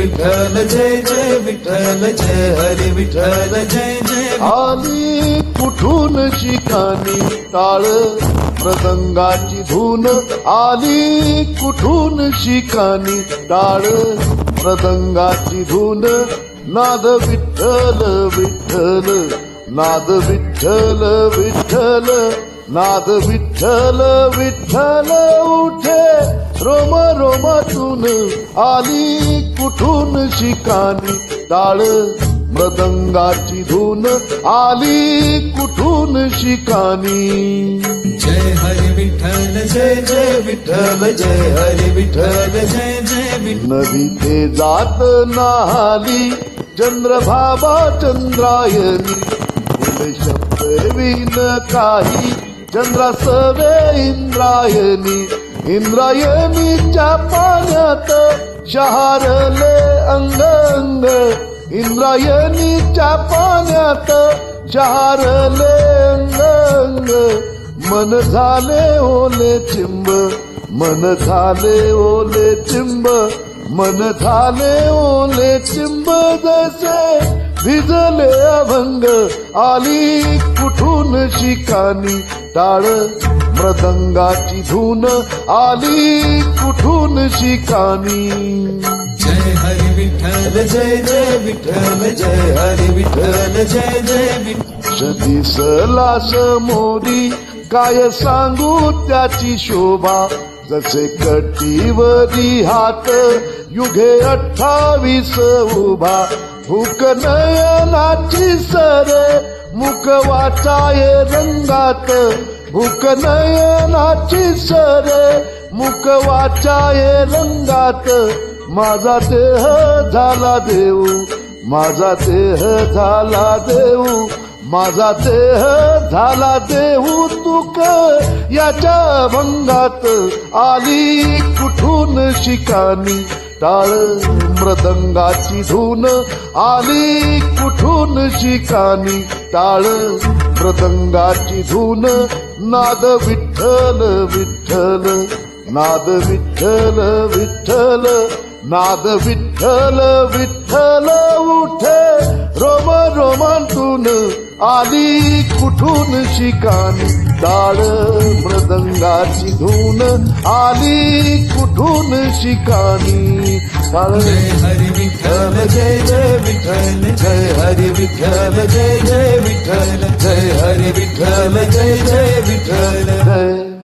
विठ्ठल जय जय विठ्ठल जय हरी विठ्ठल जय जय आली कुठून शिकानी टाळ मृदंगाची धून आली कुठून शिकानी टाळ मृदंगाची धून नाद विठ्ठल विठ्ठल नाद विठ्ठल विठ्ठल नाद विठ्ठल विठ्ठल उठे रोम रोमातून आली कुठून शिकानी टाळ मृदंगाची धून आली कुठून शिकानी जय हरी विठ्ठल जय जय विठ्ठल जय हरी विठ्ठल जय जय विठ्ठल नदी ते जात नाली चंद्रभाबा चंद्रायनी फुल शब्द विन काही चंद्रासवे इंद्रायणी इंद्रायणीच्या पाण्यात शहारले अंग अंग इंद्रायणीच्या पाण्यात शहारले अंग अंग मन झाले ओले चिंब मन झाले ओले चिंब मन झाले ओले चिंब जसे भिजले अभंग आली कुठून शिकानी टाळ मृदंगाची धून आली कुठून शिकानी जय हरी विठ्ठल जय जय विठ्ठल जय हरी विठ्ठल जय जय विठ्ठल दिसला समोरी काय सांगू त्याची शोभा जसे कटीवरी हात युगे 28 उभा भूक नयनाची सरे मुख वाचाय रंगात भूक नयनाची सरे मुख वाचाय रंगात माझा देह झाला देऊ माझा देह झाला देऊ माझा देह झाला देऊ तुक याच्या भंगात आली कुठून शिकानी टाळ मृदंगाची धून आली कुठून शिकानी टाळ मृदंगाची धून नाद विठ्ठल विठ्ठल नाद विठ्ठल विठ्ठल नाद विठ्ठल विठ्ठल उठे रोम रोमांतून आली कुठून शिकानी टाळ मृदंगाची धून आली कुठून शिकानी टाळ जय हरी विठ्ठल जय जय विठ्ठल जय हरी विठ्ठल जय जय विठ्ठल जय हरी विठ्ठल जय जय विठ्ठल